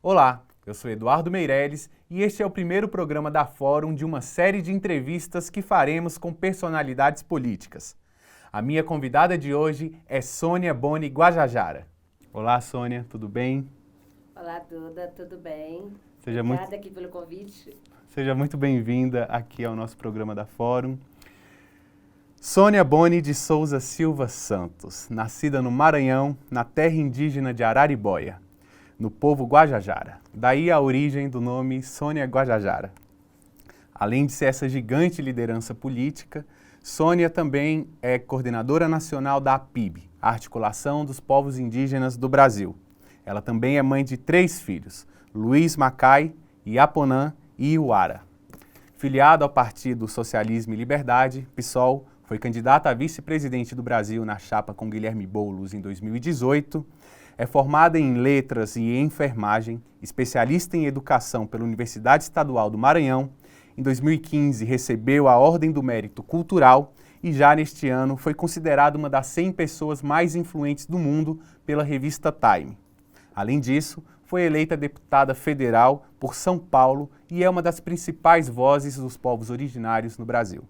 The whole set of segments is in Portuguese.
Olá, eu sou Eduardo Meireles e este é o primeiro programa da Fórum de uma série de entrevistas que faremos com personalidades políticas. A minha convidada de hoje é Sônia Boni Guajajara. Olá, Sônia, tudo bem? Olá, Duda, tudo bem? Seja Obrigada aqui pelo convite. Seja muito bem-vinda aqui ao nosso programa da Fórum. Sônia Boni de Souza Silva Santos, nascida no Maranhão, na terra indígena de Araribóia, no povo Guajajara. Daí a origem do nome Sônia Guajajara. Além de ser essa gigante liderança política, Sônia também é coordenadora nacional da APIB, a Articulação dos Povos Indígenas do Brasil. Ela também é mãe de 3 filhos, Luiz Macai, Iaponã e Iuara. Filiado ao Partido Socialismo e Liberdade, PSOL, foi candidata a vice-presidente do Brasil na chapa com Guilherme Boulos em 2018, é formada em Letras e Enfermagem, especialista em Educação pela Universidade Estadual do Maranhão. Em 2015 recebeu a Ordem do Mérito Cultural e já neste ano foi considerada uma das 100 pessoas mais influentes do mundo pela revista Time. Além disso, foi eleita deputada federal por São Paulo e é uma das principais vozes dos povos originários no Brasil.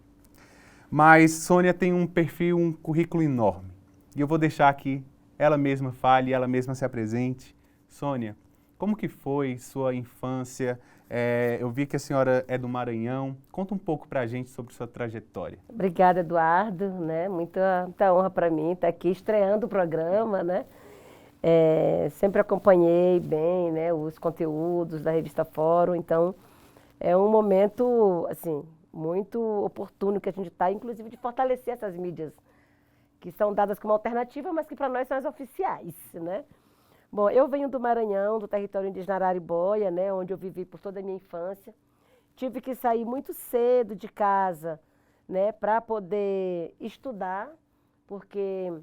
Mas Sônia tem um perfil, um currículo enorme. E eu vou deixar que ela mesma fale, ela mesma se apresente. Sônia, como que foi sua infância? Eu vi que a senhora é do Maranhão. Conta um pouco pra gente sobre sua trajetória. Obrigada, Eduardo, né? Muita honra para mim estar aqui estreando o programa, né? Sempre acompanhei bem, né, os conteúdos da revista Fórum, então é um momento, assim, muito oportuno que a gente está, inclusive de fortalecer essas mídias que são dadas como alternativa, mas que para nós são as oficiais, né? Bom, eu venho do Maranhão, do território indígena Araribóia, né, onde eu vivi por toda a minha infância. Tive que sair muito cedo de casa, né, para poder estudar, porque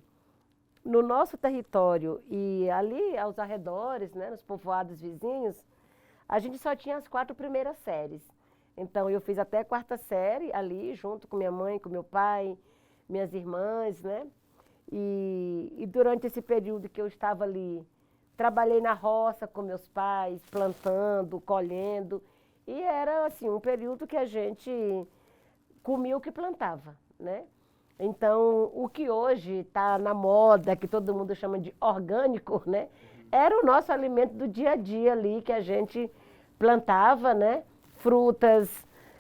no nosso território e ali aos arredores, né, nos povoados vizinhos, a gente só tinha as 4 primeiras séries. Então eu fiz até a 4ª série ali, junto com minha mãe, com meu pai, minhas irmãs, né? E durante esse período que eu estava ali, trabalhei na roça com meus pais, plantando, colhendo, e era assim um período que a gente comia o que plantava, né? Então, o que hoje está na moda, que todo mundo chama de orgânico, né? Era o nosso alimento do dia a dia ali, que a gente plantava, né? Frutas,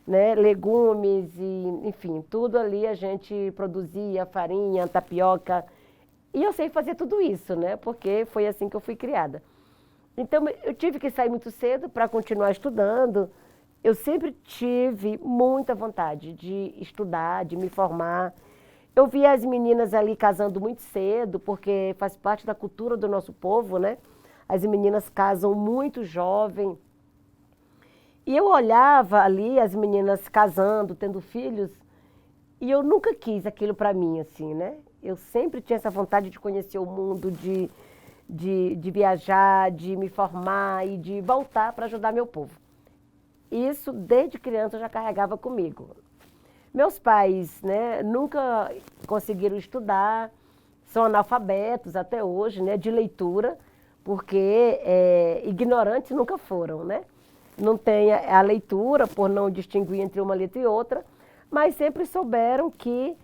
né? Legumes, e, enfim, tudo ali a gente produzia, farinha, tapioca. E eu sei fazer tudo isso, né? Porque foi assim que eu fui criada. Então, eu tive que sair muito cedo para continuar estudando. Eu sempre tive muita vontade de estudar, de me formar. Eu via as meninas ali casando muito cedo, porque faz parte da cultura do nosso povo, né? As meninas casam muito jovem. E eu olhava ali as meninas casando, tendo filhos, e eu nunca quis aquilo para mim, assim, né? Eu sempre tinha essa vontade de conhecer o mundo, de viajar, de me formar e de voltar para ajudar meu povo. Isso, desde criança, eu já carregava comigo. Meus pais, né, nunca conseguiram estudar, são analfabetos até hoje, né, de leitura, porque ignorantes nunca foram, né? Não tem a leitura, por não distinguir entre uma letra e outra, mas sempre souberam que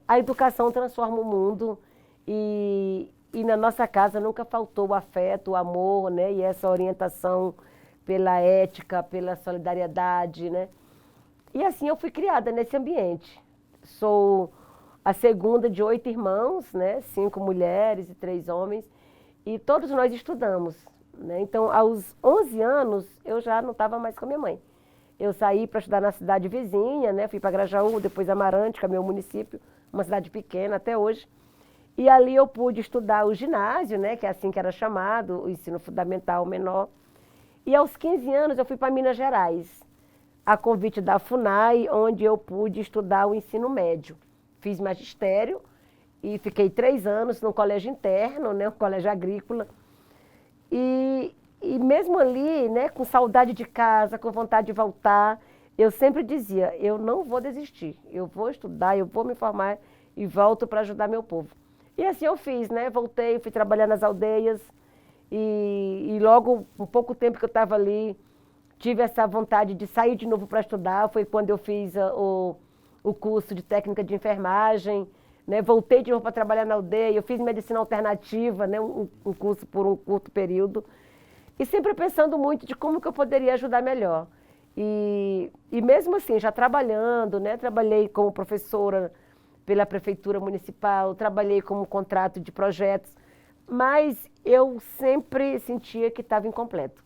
a educação transforma o mundo e na nossa casa nunca faltou o afeto, o amor, né, e essa orientação pela ética, pela solidariedade, né? E assim eu fui criada nesse ambiente. Sou a segunda de 8 irmãos, né? 5 mulheres e 3 homens, e todos nós estudamos, né? Então, aos 11 anos, eu já não estava mais com a minha mãe. Eu saí para estudar na cidade vizinha, né? Fui para Grajaú, depois Amarante, que é meu município, uma cidade pequena até hoje. E ali eu pude estudar o ginásio, né? Que é assim que era chamado, o ensino fundamental menor. E aos 15 anos eu fui para Minas Gerais, a convite da FUNAI, onde eu pude estudar o ensino médio. Fiz magistério e fiquei 3 anos no colégio interno, né, um colégio agrícola. E mesmo ali, né, com saudade de casa, com vontade de voltar, eu sempre dizia, eu não vou desistir, eu vou estudar, eu vou me formar e volto para ajudar meu povo. E assim eu fiz, né, voltei, fui trabalhar nas aldeias E logo, um pouco tempo que eu estava ali, tive essa vontade de sair de novo para estudar. Foi quando eu fiz o curso de técnica de enfermagem, né? Voltei de novo para trabalhar na aldeia. Eu fiz medicina alternativa, né? Um curso por um curto período. E sempre pensando muito de como que eu poderia ajudar melhor. E mesmo assim, já trabalhando, né? Trabalhei como professora pela prefeitura municipal, trabalhei como contrato de projetos, mas eu sempre sentia que estava incompleto.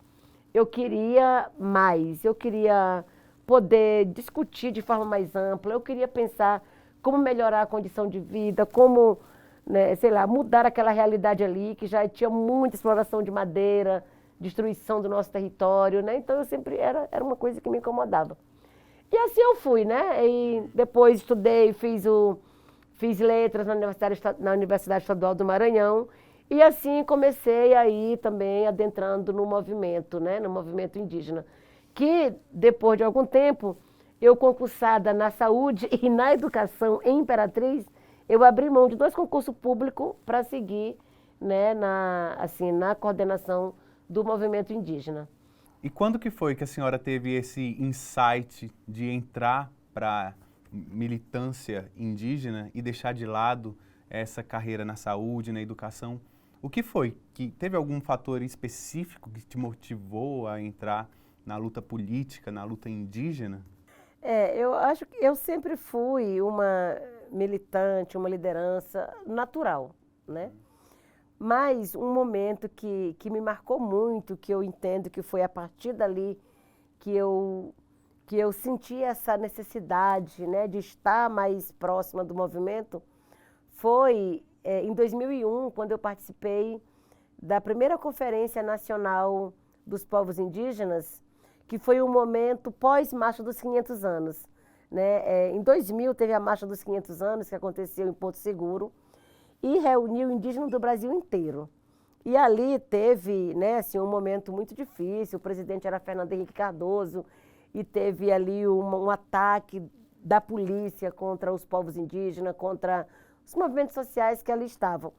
Eu queria mais, eu queria poder discutir de forma mais ampla, eu queria pensar como melhorar a condição de vida, como, né, sei lá, mudar aquela realidade ali, que já tinha muita exploração de madeira, destruição do nosso território, né? Então eu sempre era uma coisa que me incomodava. E assim eu fui, né? E depois estudei, fiz letras na Universidade Estadual do Maranhão. E assim comecei aí também adentrando no movimento, né? No movimento indígena. Que depois de algum tempo, eu concursada na saúde e na educação em Imperatriz, eu abri mão de 2 concursos públicos para seguir, né, na coordenação do movimento indígena. E quando que foi que a senhora teve esse insight de entrar para militância indígena e deixar de lado essa carreira na saúde, na educação? O que foi? Que teve algum fator específico que te motivou a entrar na luta política, na luta indígena? Eu acho que eu sempre fui uma militante, uma liderança natural, né? Mas um momento que me marcou muito, que eu entendo que foi a partir dali que eu senti essa necessidade, né, de estar mais próxima do movimento, foi em 2001, quando eu participei da primeira Conferência Nacional dos Povos Indígenas, que foi um momento pós-Marcha dos 500 anos. Né? Em 2000 teve a Marcha dos 500 anos, que aconteceu em Porto Seguro, e reuniu indígenas do Brasil inteiro. E ali teve, né, assim, um momento muito difícil. O presidente era Fernando Henrique Cardoso e teve ali um ataque da polícia contra os povos indígenas, contra os movimentos sociais que ali estavam.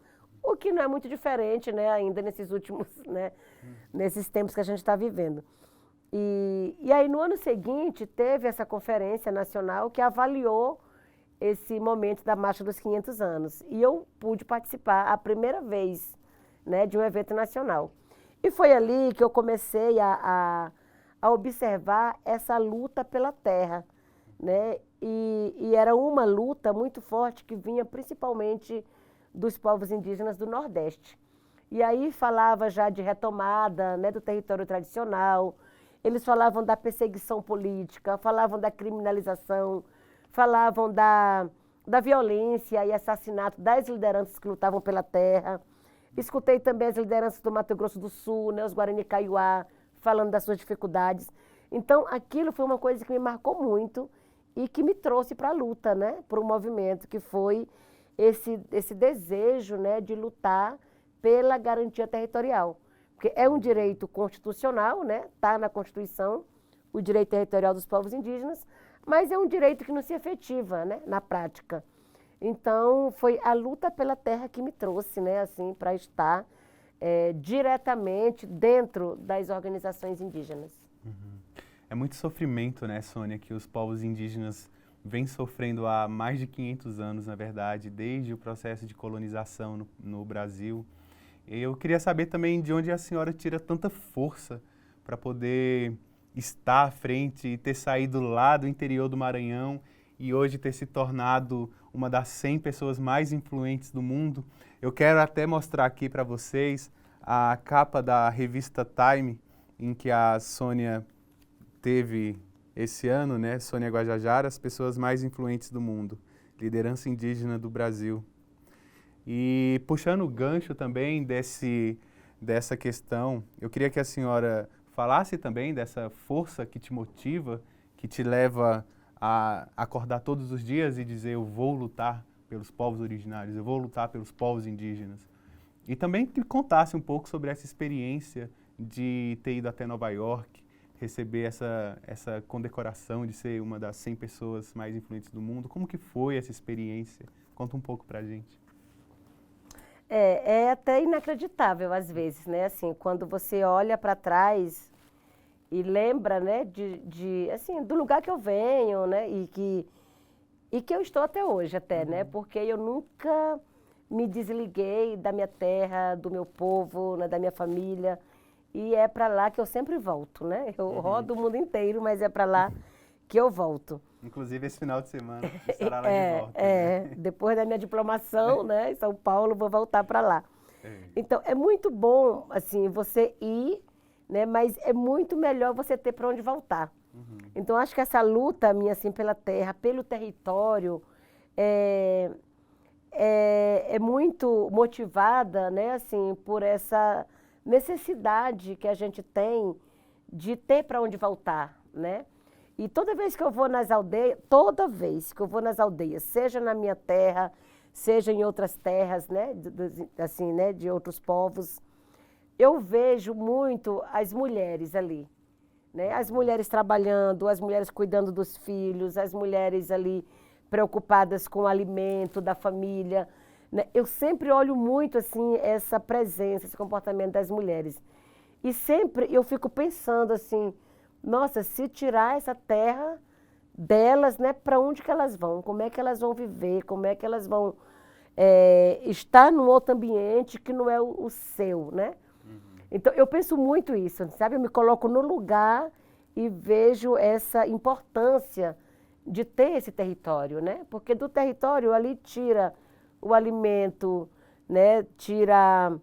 O que não é muito diferente, né, ainda nesses últimos, né, nesses tempos que a gente está vivendo. E aí no ano seguinte teve essa conferência nacional que avaliou esse momento da Marcha dos 500 anos. E eu pude participar a primeira vez, né, de um evento nacional. E foi ali que eu comecei a observar essa luta pela terra. Né? E era uma luta muito forte que vinha principalmente dos povos indígenas do Nordeste. E aí falava já de retomada, né, do território tradicional, eles falavam da perseguição política, falavam da criminalização, falavam da violência e assassinato das lideranças que lutavam pela terra. Escutei também as lideranças do Mato Grosso do Sul, né, os Guarani Kaiowá, falando das suas dificuldades. Então, aquilo foi uma coisa que me marcou muito e que me trouxe para a luta, né, para o movimento, que foi esse desejo, né, de lutar pela garantia territorial. Porque é um direito constitucional, né, está na Constituição, o direito territorial dos povos indígenas, mas é um direito que não se efetiva, né, na prática. Então, foi a luta pela terra que me trouxe, né, assim, para estar diretamente dentro das organizações indígenas. Uhum. É muito sofrimento, né, Sônia, que os povos indígenas vêm sofrendo há mais de 500 anos, na verdade, desde o processo de colonização no Brasil. Eu queria saber também de onde a senhora tira tanta força para poder estar à frente e ter saído lá do interior do Maranhão e hoje ter se tornado uma das 100 pessoas mais influentes do mundo. Eu quero até mostrar aqui para vocês a capa da revista Time, em que a Sônia teve esse ano, né? Sônia Guajajara, as pessoas mais influentes do mundo, liderança indígena do Brasil. E puxando o gancho também dessa questão, eu queria que a senhora falasse também dessa força que te motiva, que te leva a acordar todos os dias e dizer eu vou lutar pelos povos originários, eu vou lutar pelos povos indígenas. E também que contasse um pouco sobre essa experiência de ter ido até Nova York, receber essa condecoração de ser uma das 100 pessoas mais influentes do mundo. Como que foi essa experiência? Conta um pouco pra gente. É até inacreditável às vezes, né? Assim, quando você olha para trás e lembra, né, assim, do lugar que eu venho, né, e que eu estou até hoje até, né? Porque eu nunca me desliguei da minha terra, do meu povo, né, da minha família. E é para lá que eu sempre volto, né? Eu rodo o mundo inteiro, mas é para lá que eu volto. Inclusive esse final de semana estará lá de volta, né? Depois da minha diplomação, né, em São Paulo, vou voltar para lá. É. Então, é muito bom, assim, você ir, né, mas é muito melhor você ter para onde voltar. Então, acho que essa luta minha, assim, pela terra, pelo território, é muito motivada, né, assim, por essa necessidade que a gente tem de ter para onde voltar, né? E toda vez que eu vou nas aldeias, seja na minha terra, seja em outras terras, né, assim, né, de outros povos, eu vejo muito as mulheres ali, né? As mulheres trabalhando, as mulheres cuidando dos filhos, as mulheres ali preocupadas com o alimento da família, né? Eu sempre olho muito assim essa presença, esse comportamento das mulheres. E sempre eu fico pensando assim, nossa, se tirar essa terra delas, né, para onde que elas vão? Como é que elas vão viver? Como é que elas vão estar num outro ambiente que não é o seu, né? Então, eu penso muito isso, sabe? Eu me coloco no lugar e vejo essa importância de ter esse território, né? Porque do território ali tira o alimento, né? Tira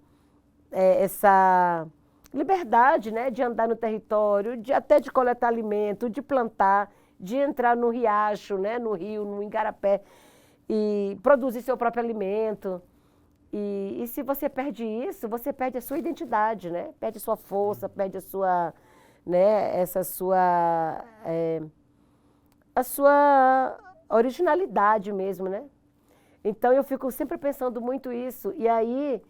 essa liberdade, né? De andar no território, até de coletar alimento, de plantar, de entrar no riacho, né? No rio, no igarapé e produzir seu próprio alimento. E se você perde isso, você perde a sua identidade, né? Perde a sua força, perde a sua, né? A sua originalidade mesmo, né? Então eu fico sempre pensando muito isso e aí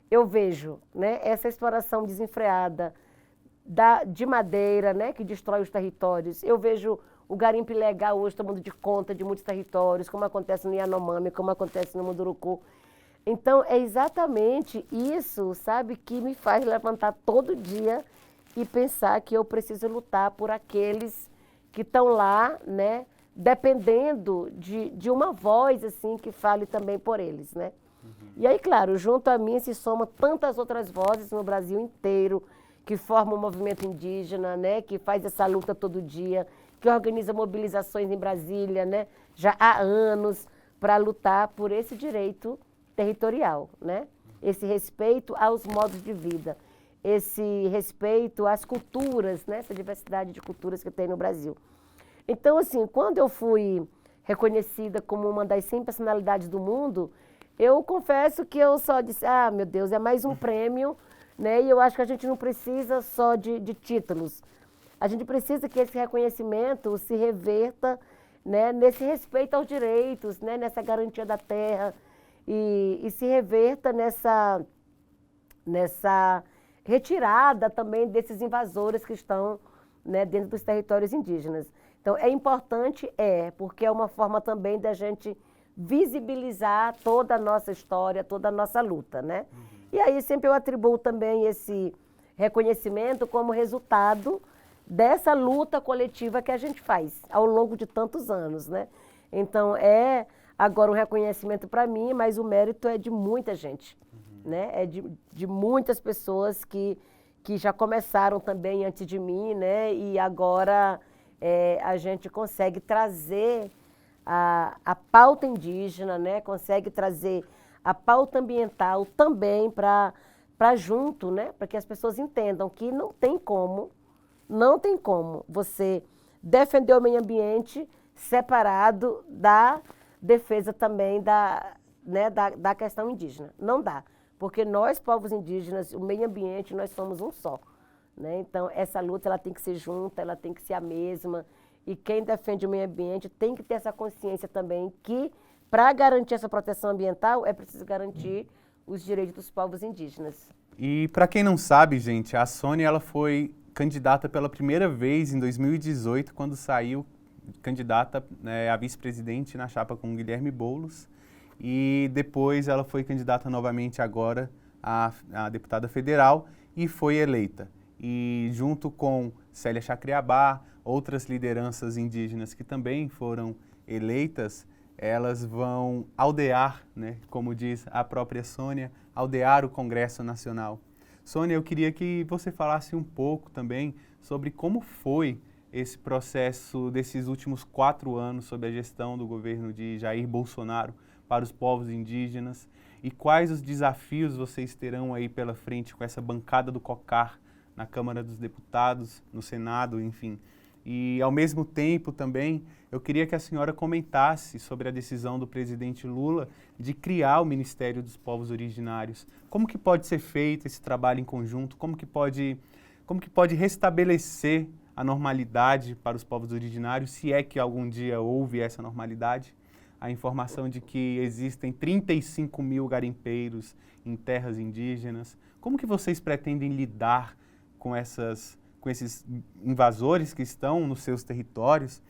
eu vejo, né? Essa exploração desenfreada de madeira, né? Que destrói os territórios. Eu vejo o garimpo ilegal hoje tomando de conta de muitos territórios, como acontece no Yanomami, como acontece no Munduruku. Então, é exatamente isso, sabe, que me faz levantar todo dia e pensar que eu preciso lutar por aqueles que estão lá, né, dependendo de uma voz, assim, que fale também por eles, né? E aí, claro, junto a mim se somam tantas outras vozes no Brasil inteiro, que formam o movimento indígena, né, que faz essa luta todo dia, que organiza mobilizações em Brasília, né, já há anos, para lutar por esse direito territorial, né? Esse respeito aos modos de vida, esse respeito às culturas, né? Essa diversidade de culturas que tem no Brasil. Então, assim, quando eu fui reconhecida como uma das 100 personalidades do mundo, eu confesso que eu só disse, ah, meu Deus, é mais um prêmio, né? E eu acho que a gente não precisa só de títulos. A gente precisa que esse reconhecimento se reverta, né, nesse respeito aos direitos, né, nessa garantia da terra, e se reverta nessa retirada também desses invasores que estão, né, dentro dos territórios indígenas. Então, é importante, porque é uma forma também da gente visibilizar toda a nossa história, toda a nossa luta, né? E aí sempre eu atribuo também esse reconhecimento como resultado dessa luta coletiva que a gente faz ao longo de tantos anos, né? Então, agora um reconhecimento para mim, mas o mérito é de muita gente, né? É de muitas pessoas que já começaram também antes de mim, né? E agora a gente consegue trazer a pauta indígena, né? Consegue trazer a pauta ambiental também para junto, né? Para que as pessoas entendam que não tem como você defender o meio ambiente separado da defesa também da questão indígena. Não dá, porque nós, povos indígenas, o meio ambiente, nós somos um só, né? Então, essa luta ela tem que ser junta, ela tem que ser a mesma, e quem defende o meio ambiente tem que ter essa consciência também que, para garantir essa proteção ambiental, é preciso garantir os direitos dos povos indígenas. E para quem não sabe, gente, a Sônia ela foi candidata pela primeira vez em 2018, quando saiu candidata, né, a vice-presidente na chapa com Guilherme Boulos. e depois ela foi candidata novamente agora a deputada federal e foi eleita. E junto com Célia Chacriabá, outras lideranças indígenas que também foram eleitas, elas vão aldear, né, como diz a própria Sônia, aldear o Congresso Nacional. Sônia, eu queria que você falasse um pouco também sobre como foi esse processo desses últimos 4 anos sob a gestão do governo de Jair Bolsonaro para os povos indígenas e quais os desafios vocês terão aí pela frente com essa bancada do COCAR na Câmara dos Deputados, no Senado, enfim. E, ao mesmo tempo, também, eu queria que a senhora comentasse sobre a decisão do presidente Lula de criar o Ministério dos Povos Originários. Como que pode ser feito esse trabalho em conjunto? Como que pode restabelecer a normalidade para os povos originários, se é que algum dia houve essa normalidade? A informação de que existem 35 mil garimpeiros em terras indígenas. Como que vocês pretendem lidar com esses invasores que estão nos seus territórios?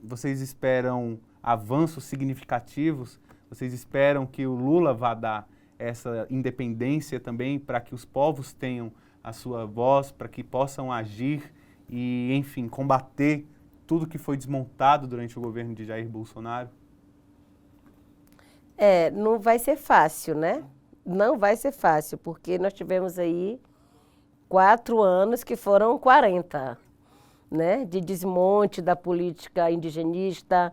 Vocês esperam avanços significativos? Vocês esperam que o Lula vá dar essa independência também para que os povos tenham a sua voz, para que possam agir e, enfim, combater tudo que foi desmontado durante o governo de Jair Bolsonaro? Não vai ser fácil, né? Não vai ser fácil, porque nós tivemos aí 4 anos que foram 40, né? De desmonte da política indigenista,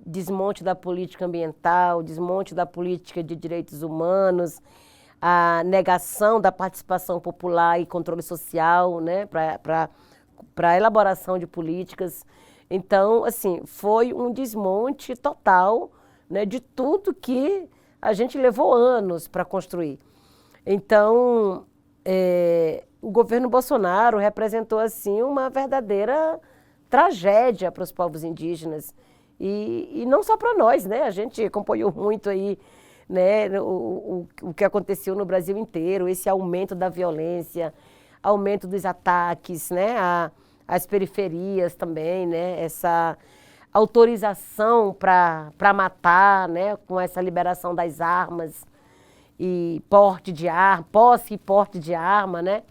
desmonte da política ambiental, desmonte da política de direitos humanos, a negação da participação popular e controle social, né? Para a elaboração de políticas. Então, assim, foi um desmonte total, né, de tudo que a gente levou anos para construir. Então, o governo Bolsonaro representou, assim, uma verdadeira tragédia para os povos indígenas. E não só para nós, né? A gente acompanhou muito aí, né, o que aconteceu no Brasil inteiro, esse aumento da violência, aumento dos ataques, né, às periferias também, né, essa autorização para matar, né, com essa liberação das armas e posse e porte de arma, né,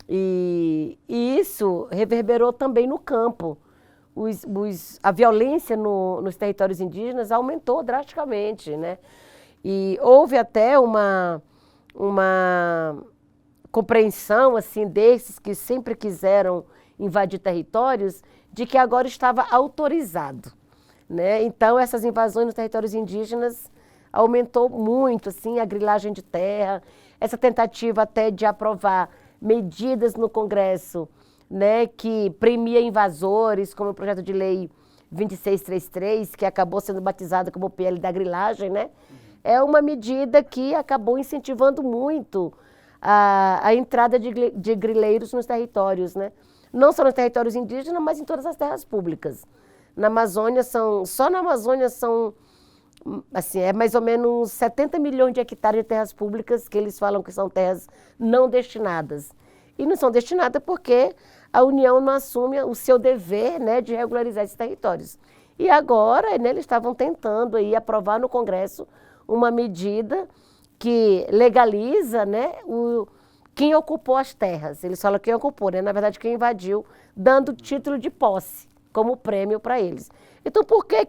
e isso reverberou também no campo. A violência nos territórios indígenas aumentou drasticamente, né, e houve até uma compreensão assim desses que sempre quiseram invadir territórios, de que agora estava autorizado, né? Então essas invasões nos territórios indígenas aumentou muito assim a grilagem de terra, essa tentativa até de aprovar medidas no Congresso, né, que premia invasores, como o projeto de lei 2633, que acabou sendo batizado como PL da grilagem, né? É uma medida que acabou incentivando muito a entrada de grileiros nos territórios, né? Não só nos territórios indígenas, mas em todas as terras públicas. Na Amazônia só na Amazônia são, assim, mais ou menos 70 milhões de hectares de terras públicas que eles falam que são terras não destinadas. E não são destinadas porque a União não assume o seu dever, né, de regularizar esses territórios. E agora, né, eles estavam tentando aí aprovar no Congresso uma medida que legaliza, né, quem ocupou as terras. Eles falam quem ocupou, né? Na verdade, quem invadiu, dando título de posse como prêmio para eles. Então, por que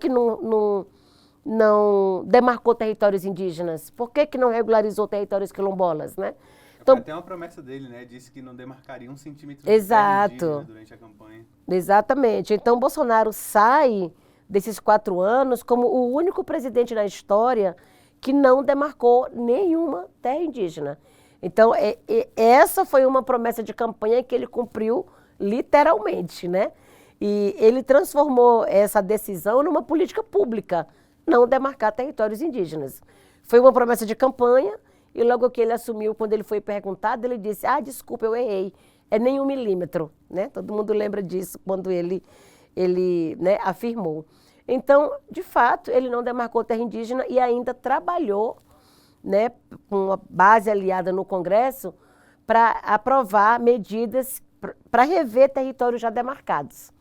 não demarcou territórios indígenas? Por que não regularizou territórios quilombolas, né? Então, tem uma promessa dele, né? Disse que não demarcaria 1 centímetro de terra indígena durante a campanha. Exatamente. Então, Bolsonaro sai desses 4 anos como o único presidente na história que não demarcou nenhuma terra indígena. Então, essa foi uma promessa de campanha que ele cumpriu literalmente, né? E ele transformou essa decisão numa política pública, não demarcar territórios indígenas. Foi uma promessa de campanha e logo que ele assumiu, quando ele foi perguntado, ele disse, desculpa, eu errei, é nem 1 milímetro, né? Todo mundo lembra disso quando ele né, afirmou. Então, de fato, ele não demarcou terra indígena e ainda trabalhou, né, com uma base aliada no Congresso para aprovar medidas para rever territórios já demarcados.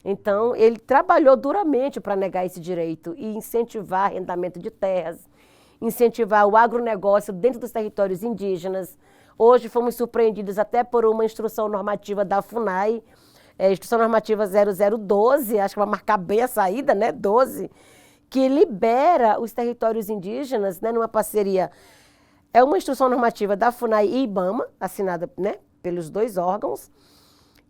Então, ele trabalhou duramente para negar esse direito e incentivar arrendamento de terras, incentivar o agronegócio dentro dos territórios indígenas. Hoje fomos surpreendidos até por uma instrução normativa da FUNAI, Instrução Normativa 0012, acho que vai marcar bem a saída, né, 12, que libera os territórios indígenas, né, numa parceria. É uma instrução normativa da FUNAI e IBAMA, assinada, né, pelos dois órgãos,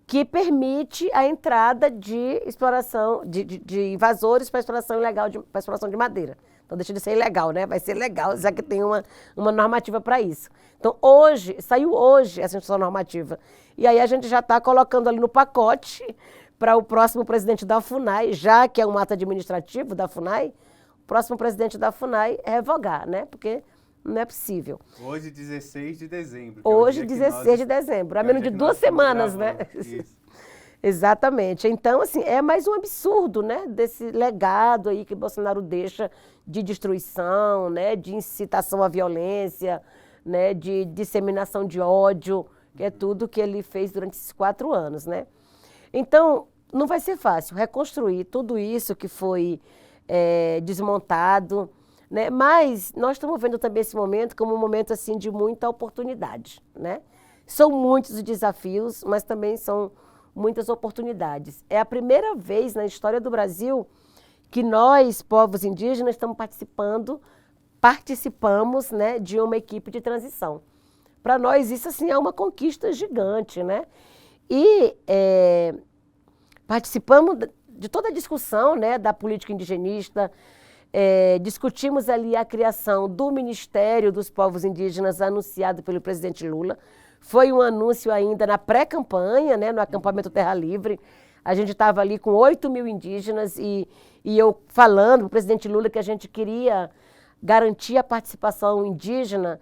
que permite a entrada de exploração, de invasores para exploração ilegal, para exploração de madeira. Então deixa de ser ilegal, né? Vai ser legal, já que tem uma normativa para isso. Então saiu hoje essa instrução normativa. E aí a gente já está colocando ali no pacote para o próximo presidente da FUNAI, já que é um ato administrativo da FUNAI, o próximo presidente da FUNAI revogar, né? Porque não é possível. Hoje, 16 de dezembro. Hoje, 16 de dezembro. Há menos de 2 semanas, né? Isso. Exatamente. Então, assim, é mais um absurdo, né? Desse legado aí que Bolsonaro deixa de destruição, né? De incitação à violência, né? De disseminação de ódio, que é tudo que ele fez durante esses 4 anos, né? Então, não vai ser fácil reconstruir tudo isso que foi desmontado, né? Mas nós estamos vendo também esse momento como um momento assim de muita oportunidade, né? São muitos os desafios, mas também são muitas oportunidades. É a primeira vez na história do Brasil que nós, povos indígenas, estamos participamos, né, de uma equipe de transição. Para nós isso assim é uma conquista gigante, né? E participamos de toda a discussão, né, da política indigenista. Discutimos ali a criação do Ministério dos Povos Indígenas anunciado pelo presidente Lula. Foi um anúncio ainda na pré-campanha, né, no acampamento Terra Livre. A gente estava ali com 8.000 indígenas e eu falando para o presidente Lula que a gente queria garantir a participação indígena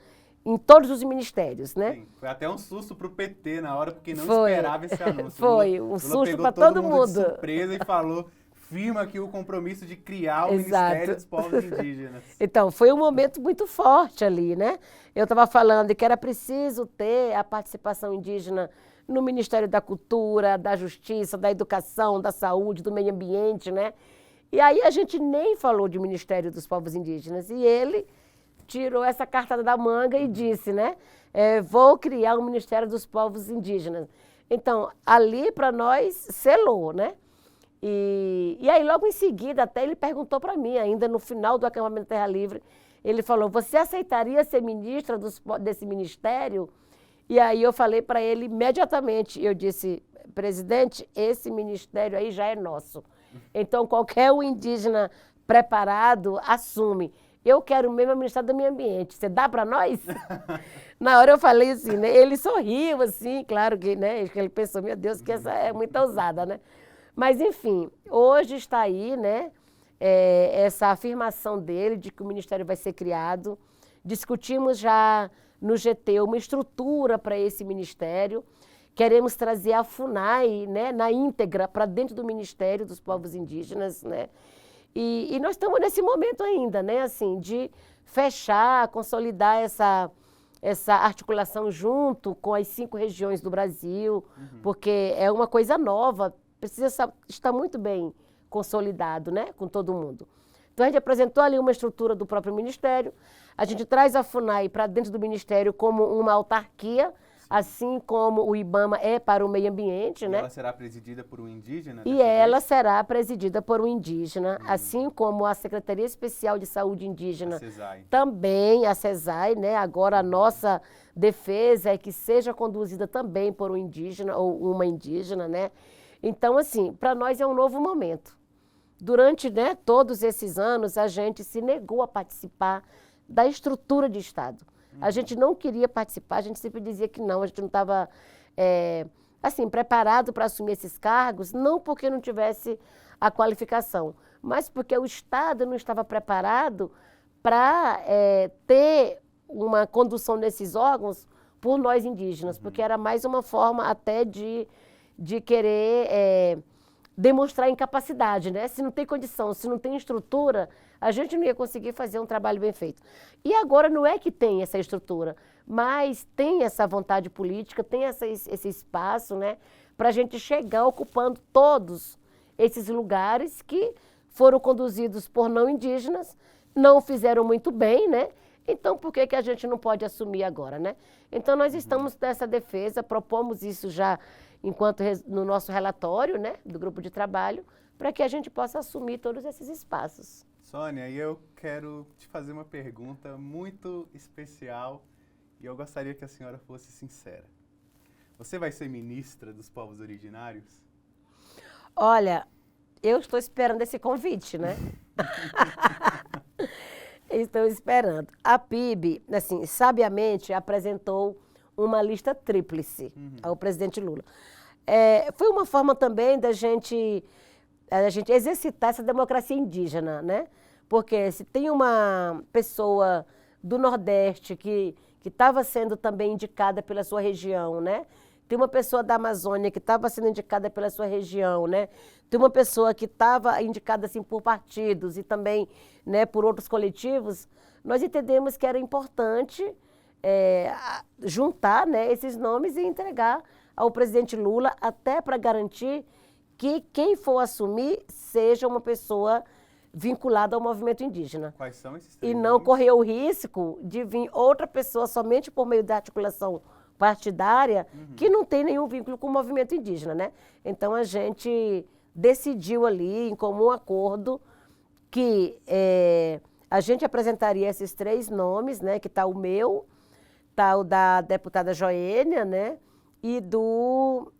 em todos os ministérios, né? Sim, foi até um susto para o PT na hora, porque não Foi. esperava esse anúncio. Foi, um susto para todo mundo. De surpresa e falou, firma aqui o compromisso de criar o Ministério dos Povos Indígenas. Então, foi um momento muito forte ali, né? Eu estava falando que era preciso ter a participação indígena no Ministério da Cultura, da Justiça, da Educação, da Saúde, do Meio Ambiente, né? E aí a gente nem falou de Ministério dos Povos Indígenas. E ele tirou essa cartada da manga e disse, né? Vou criar o Ministério dos Povos Indígenas. Então, ali para nós, selou, né? E aí, logo em seguida, até ele perguntou para mim, ainda no final do acampamento Terra Livre, ele falou, você aceitaria ser ministra desse ministério? E aí eu falei para ele imediatamente, eu disse, presidente, esse ministério aí já é nosso. Então, qualquer um indígena preparado assume. Eu quero mesmo o Ministério do Meio Ambiente. Você dá para nós? Na hora eu falei assim, né? Ele sorriu assim, claro que, né? Ele pensou, meu Deus, que essa é muito ousada, né? Mas, enfim, hoje está aí, né? Essa afirmação dele de que o Ministério vai ser criado. Discutimos já no GT uma estrutura para esse Ministério. Queremos trazer a FUNAI, né, na íntegra para dentro do Ministério dos Povos Indígenas, né? E nós estamos nesse momento ainda, né, assim, de fechar, consolidar essa articulação junto com as 5 regiões do Brasil, porque é uma coisa nova, precisa estar muito bem consolidado, né, com todo mundo. Então a gente apresentou ali uma estrutura do próprio Ministério, a gente traz a FUNAI para dentro do Ministério como uma autarquia, assim como o IBAMA é para o meio ambiente, né? Ela será presidida por um indígena? E ela será presidida por um indígena, assim como a Secretaria Especial de Saúde Indígena. A CESAI. Também a CESAI, né? Agora a nossa defesa é que seja conduzida também por um indígena ou uma indígena, né? Então, assim, para nós é um novo momento. Durante, né, todos esses anos, a gente se negou a participar da estrutura de Estado. A gente não queria participar, a gente sempre dizia que não, a gente não estava, assim, preparado para assumir esses cargos, não porque não tivesse a qualificação, mas porque o Estado não estava preparado para ter uma condução desses órgãos por nós indígenas, porque era mais uma forma até de querer demonstrar incapacidade, né? Se não tem condição, se não tem estrutura, a gente não ia conseguir fazer um trabalho bem feito. E agora não é que tem essa estrutura, mas tem essa vontade política, tem esse espaço, né, para a gente chegar ocupando todos esses lugares que foram conduzidos por não indígenas, não fizeram muito bem, né? Então, por que a gente não pode assumir agora, né? Então, nós estamos nessa defesa, propomos isso já no nosso relatório, né, do grupo de trabalho, para que a gente possa assumir todos esses espaços. Sônia, e eu quero te fazer uma pergunta muito especial e eu gostaria que a senhora fosse sincera. Você vai ser ministra dos povos originários? Olha, eu estou esperando esse convite, né? Estou esperando. A PIB, assim, sabiamente apresentou uma lista tríplice ao presidente Lula. Foi uma forma também da gente exercitar essa democracia indígena, né? Porque se tem uma pessoa do Nordeste que estava sendo também indicada pela sua região, né? Tem uma pessoa da Amazônia que estava sendo indicada pela sua região, né? Tem uma pessoa que estava indicada assim por partidos e também, né, por outros coletivos. Nós entendemos que era importante juntar, né, esses nomes e entregar ao presidente Lula, até para garantir que quem for assumir seja uma pessoa vinculada ao movimento indígena. Quais são esses três E não nomes? correr o risco de vir outra pessoa somente por meio da articulação partidária que não tem nenhum vínculo com o movimento indígena, né? Então a gente decidiu ali, em comum acordo, que a gente apresentaria esses três nomes, né? Que está o meu, está o da deputada Joênia, né? E do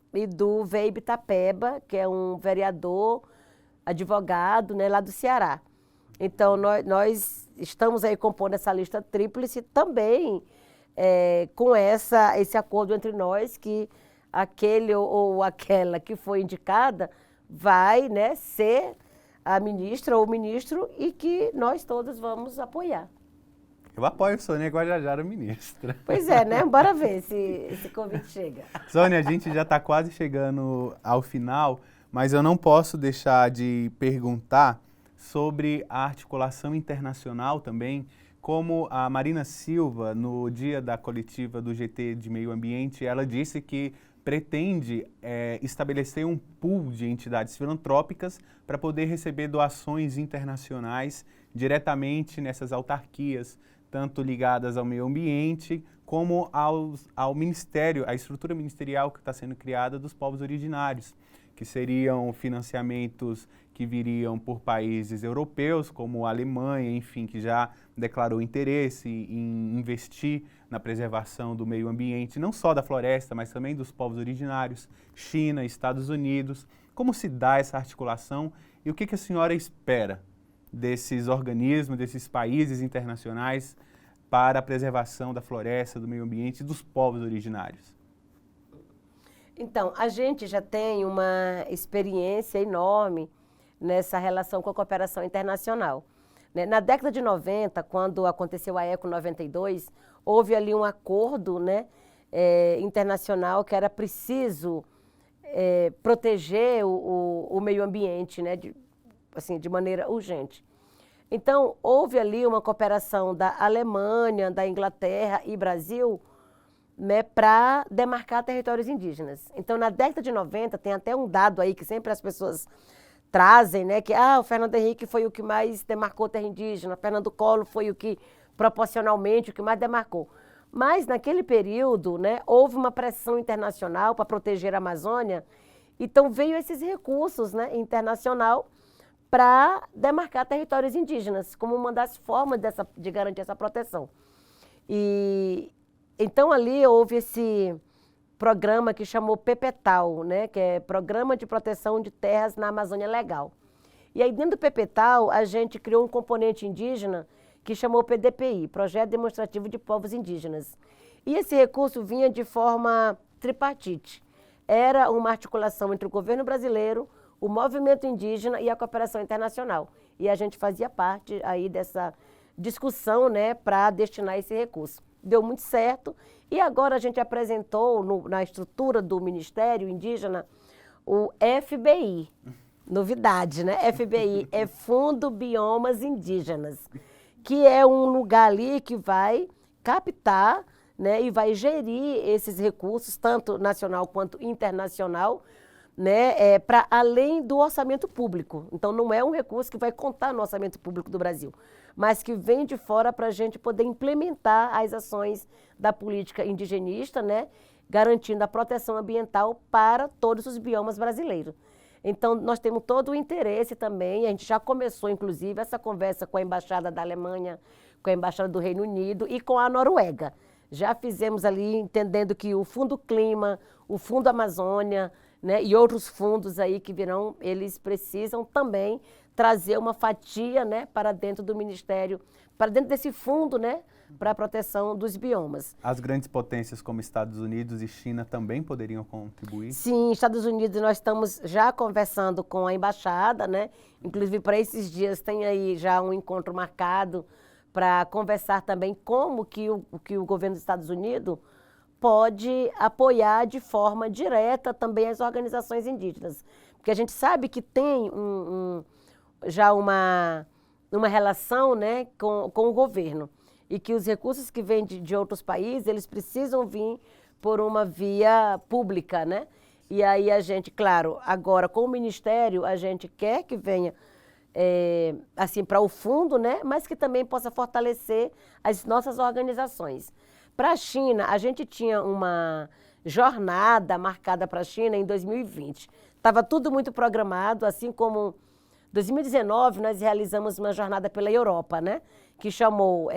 Veibe Tapeba, que é um vereador, advogado, né? Lá do Ceará. Então nós estamos aí compondo essa lista tríplice também, com esse acordo entre nós, que aquele ou aquela que foi indicada vai, né, ser a ministra ou o ministro e que nós todos vamos apoiar. Eu apoio Sônia Guajajara, ministra. Pois é, né? Bora ver se esse convite chega. Sônia, a gente já está quase chegando ao final, mas eu não posso deixar de perguntar sobre a articulação internacional também, como a Marina Silva, no dia da coletiva do GT de Meio Ambiente, ela disse que pretende estabelecer um pool de entidades filantrópicas para poder receber doações internacionais diretamente nessas autarquias, tanto ligadas ao meio ambiente, como ao ministério, à estrutura ministerial que está sendo criada dos povos originários, que seriam financiamentos que viriam por países europeus, como a Alemanha, enfim, que já declarou interesse em investir na preservação do meio ambiente, não só da floresta, mas também dos povos originários, China, Estados Unidos. Como se dá essa articulação e o que a senhora espera desses organismos, desses países internacionais para a preservação da floresta, do meio ambiente e dos povos originários? Então, a gente já tem uma experiência enorme nessa relação com a cooperação internacional. Na década de 90, quando aconteceu a Eco 92, houve ali um acordo, né, internacional que era preciso proteger o meio ambiente, né, de maneira urgente. Então, houve ali uma cooperação da Alemanha, da Inglaterra e Brasil, né, para demarcar territórios indígenas. Então, na década de 90, tem até um dado aí que sempre as pessoas trazem, né, que o Fernando Henrique foi o que mais demarcou terra indígena, Fernando Collor foi o que, proporcionalmente, o que mais demarcou. Mas, naquele período, né, houve uma pressão internacional para proteger a Amazônia, então veio esses recursos, né, internacional para demarcar territórios indígenas, como uma das formas de garantir essa proteção. Então, ali houve esse programa que chamou PPTAL, né, que é Programa de Proteção de Terras na Amazônia Legal. E aí, dentro do PPTAL, a gente criou um componente indígena que chamou PDPI, Projeto Demonstrativo de Povos Indígenas. E esse recurso vinha de forma tripartite. Era uma articulação entre o governo brasileiro, o movimento indígena e a cooperação internacional. E a gente fazia parte aí dessa discussão, né, para destinar esse recurso. Deu muito certo e agora a gente apresentou na estrutura do Ministério Indígena o FBI, novidade, né? FBI é Fundo Biomas Indígenas, que é um lugar ali que vai captar, né, e vai gerir esses recursos, tanto nacional quanto internacional, né, para além do orçamento público. Então, não é um recurso que vai contar no orçamento público do Brasil, mas que vem de fora para a gente poder implementar as ações da política indigenista, né, garantindo a proteção ambiental para todos os biomas brasileiros. Então, nós temos todo o interesse também, a gente já começou, inclusive, essa conversa com a Embaixada da Alemanha, com a Embaixada do Reino Unido e com a Noruega. Já fizemos ali, entendendo que o Fundo Clima, o Fundo Amazônia, né, e outros fundos aí que virão, eles precisam também trazer uma fatia, né, para dentro do Ministério, para dentro desse fundo, né, para a proteção dos biomas. As grandes potências como Estados Unidos e China também poderiam contribuir? Sim, Estados Unidos nós estamos já conversando com a embaixada, né? Inclusive para esses dias tem aí já um encontro marcado para conversar também como que o governo dos Estados Unidos pode apoiar de forma direta também as organizações indígenas. Porque a gente sabe que tem já uma relação, né, com o governo. E que os recursos que vêm de outros países, eles precisam vir por uma via pública, né? E aí a gente, claro, agora com o Ministério, a gente quer que venha, assim, para o fundo, né? Mas que também possa fortalecer as nossas organizações. Para a China, a gente tinha uma jornada marcada para a China em 2020. Estava tudo muito programado, assim como em 2019 nós realizamos uma jornada pela Europa, né? Que chamou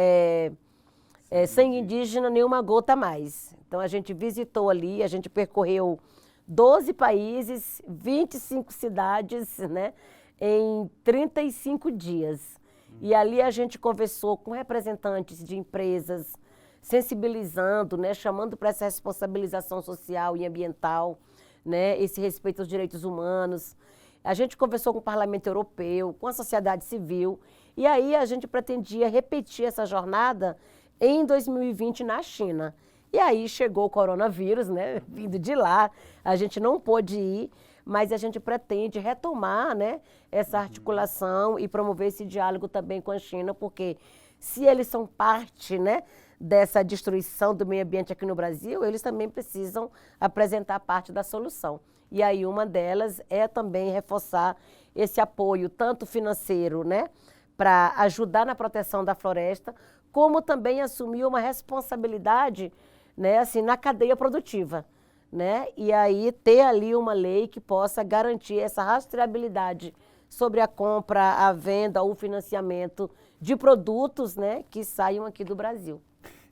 Sangue Indígena, Nenhuma Gota Mais. Então, a gente visitou ali, a gente percorreu 12 países, 25 cidades, né, em 35 dias. E ali a gente conversou com representantes de empresas, sensibilizando, né, chamando para essa responsabilização social e ambiental, né, esse respeito aos direitos humanos. A gente conversou com o Parlamento Europeu, com a sociedade civil, e aí a gente pretendia repetir essa jornada em 2020 na China. E aí chegou o coronavírus, né, vindo de lá, a gente não pôde ir, mas a gente pretende retomar, né, essa articulação e promover esse diálogo também com a China, porque se eles são parte, né, dessa destruição do meio ambiente aqui no Brasil, eles também precisam apresentar parte da solução. E aí uma delas é também reforçar esse apoio, tanto financeiro, né, para ajudar na proteção da floresta, como também assumir uma responsabilidade, né, assim, na cadeia produtiva, né, e aí ter ali uma lei que possa garantir essa rastreabilidade sobre a compra, a venda ou financiamento de produtos, né, que saiam aqui do Brasil.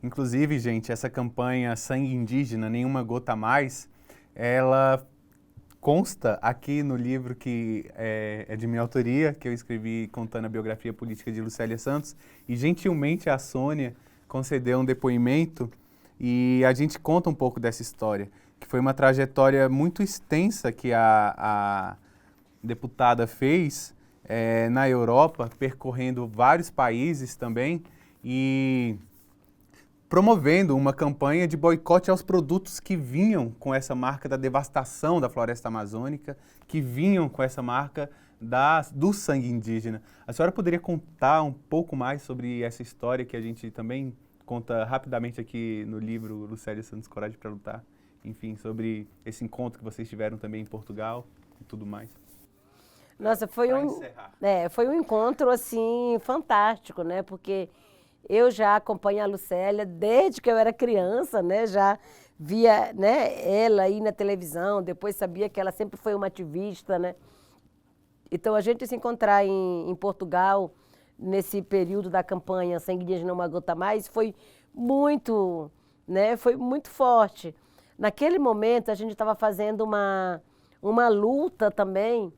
Inclusive, gente, essa campanha Sangue Indígena, Nenhuma Gota Mais, ela consta aqui no livro que é de minha autoria, que eu escrevi contando a biografia política de Lucélia Santos, e gentilmente a Sônia concedeu um depoimento e a gente conta um pouco dessa história, que foi uma trajetória muito extensa que a deputada fez na Europa, percorrendo vários países também e promovendo uma campanha de boicote aos produtos que vinham com essa marca da devastação da floresta amazônica, que vinham com essa marca do sangue indígena. A senhora poderia contar um pouco mais sobre essa história que a gente também conta rapidamente aqui no livro Lucélia Santos, Coragem para Lutar? Enfim, sobre esse encontro que vocês tiveram também em Portugal e tudo mais. Nossa, foi um encontro, assim, fantástico, né? Porque eu já acompanho a Lucélia desde que eu era criança, né? Já via, né, ela aí na televisão, depois sabia que ela sempre foi uma ativista, né? Então, a gente se encontrar em Portugal, nesse período da campanha Sangue Indígena, Uma Gota Mais, foi muito, né? Foi muito forte. Naquele momento, a gente estava fazendo uma luta também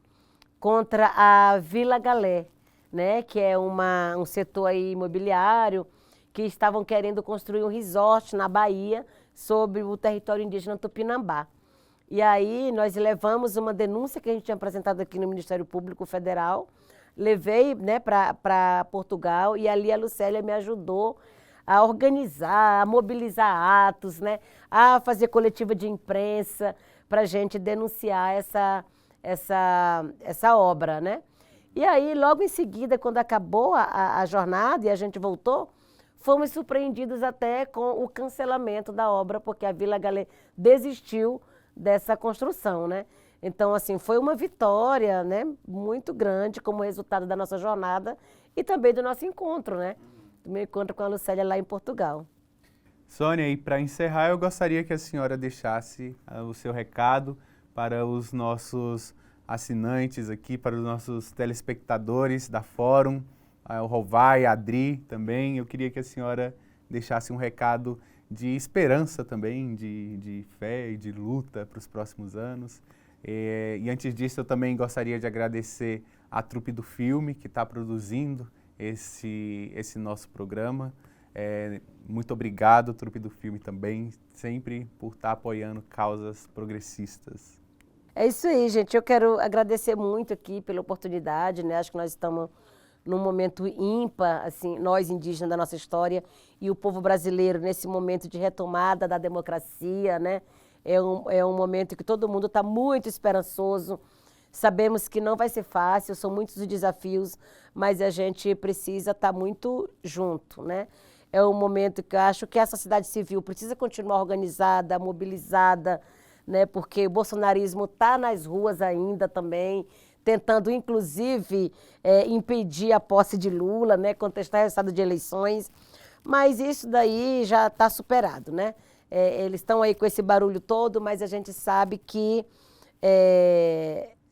contra a Vila Galé, né, que é um setor aí imobiliário, que estavam querendo construir um resort na Bahia sobre o território indígena Tupinambá. E aí nós levamos uma denúncia que a gente tinha apresentado aqui no Ministério Público Federal, levei, né, para Portugal e ali a Lucélia me ajudou a organizar, a mobilizar atos, né, a fazer coletiva de imprensa para a gente denunciar essa obra, né? E aí, logo em seguida, quando acabou a jornada e a gente voltou, fomos surpreendidos até com o cancelamento da obra, porque a Vila Galé desistiu dessa construção, né? Então, assim, foi uma vitória, né, muito grande como resultado da nossa jornada e também do nosso encontro, né? Do meu encontro com a Lucélia lá em Portugal. Sônia, e para encerrar, eu gostaria que a senhora deixasse o seu recado para os nossos assinantes aqui, para os nossos telespectadores da Fórum, o Rovai, a Adri também. Eu queria que a senhora deixasse um recado de esperança também, de fé e de luta para os próximos anos. E antes disso, eu também gostaria de agradecer a trupe do filme que está produzindo esse nosso programa. Muito obrigado, trupe do filme também, sempre por estar apoiando causas progressistas. É isso aí, gente. Eu quero agradecer muito aqui pela oportunidade, né? Acho que nós estamos num momento ímpar, assim, nós indígenas da nossa história e o povo brasileiro nesse momento de retomada da democracia, né? É um momento que todo mundo está muito esperançoso. Sabemos que não vai ser fácil, são muitos os desafios, mas a gente precisa estar muito junto, né? É um momento que eu acho que a sociedade civil precisa continuar organizada, mobilizada, né? Porque o bolsonarismo está nas ruas ainda também, tentando inclusive impedir a posse de Lula, né? Contestar o resultado de eleições, mas isso daí já está superado, né? Eles estão aí com esse barulho todo, mas a gente sabe que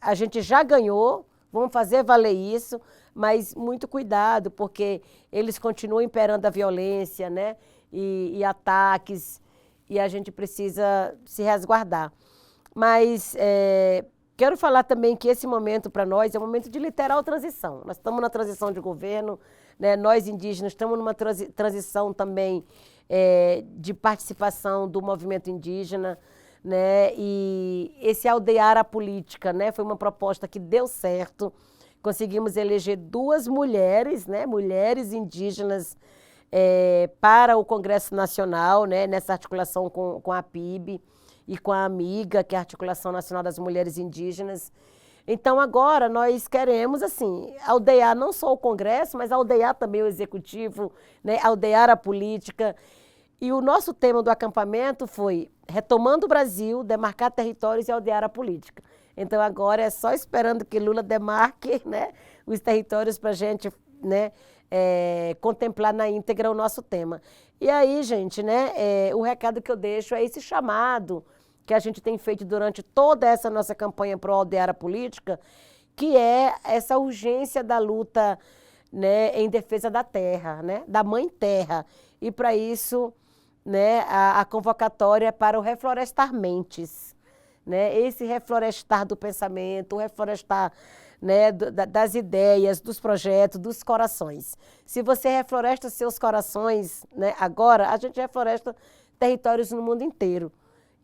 a gente já ganhou, vamos fazer valer isso, mas muito cuidado, porque eles continuam imperando a violência, né? E ataques, e a gente precisa se resguardar. Mas quero falar também que esse momento para nós é um momento de literal transição. Nós estamos na transição de governo, né? Nós indígenas estamos numa transição também de participação do movimento indígena, né? E esse aldear a política, né? Foi uma proposta que deu certo. Conseguimos eleger 2 mulheres, né? Mulheres indígenas para o Congresso Nacional, né? Nessa articulação com a PIB e com a AMIGA, que é a Articulação Nacional das Mulheres Indígenas. Então, agora, nós queremos, assim, aldear não só o Congresso, mas aldear também o Executivo, né? Aldear a política. E o nosso tema do acampamento foi retomando o Brasil, demarcar territórios e aldear a política. Então, agora é só esperando que Lula demarque, né, os territórios para a gente, né, contemplar na íntegra o nosso tema. E aí, gente, né, o recado que eu deixo é esse chamado que a gente tem feito durante toda essa nossa campanha para aldear a política, que é essa urgência da luta, né, em defesa da terra, né, da mãe terra. E para isso, né, a convocatória para o Reflorestar Mentes, né, esse reflorestar do pensamento, o reflorestar, né, das ideias, dos projetos, dos corações. Se você refloresta seus corações, né, agora, a gente refloresta territórios no mundo inteiro.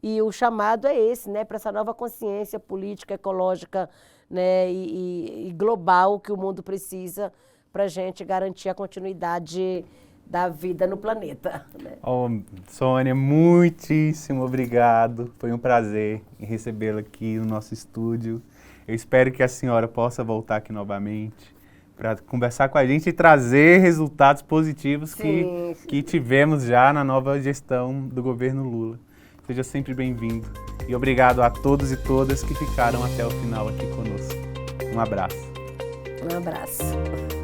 E o chamado é esse, né, para essa nova consciência política, ecológica, né, e global que o mundo precisa para a gente garantir a continuidade da vida no planeta. Né? Oh, Sônia, muitíssimo obrigado. Foi um prazer recebê-la aqui no nosso estúdio. Eu espero que a senhora possa voltar aqui novamente para conversar com a gente e trazer resultados positivos que tivemos já na nova gestão do governo Lula. Seja sempre bem-vindo. E obrigado a todos e todas que ficaram até o final aqui conosco. Um abraço. Um abraço.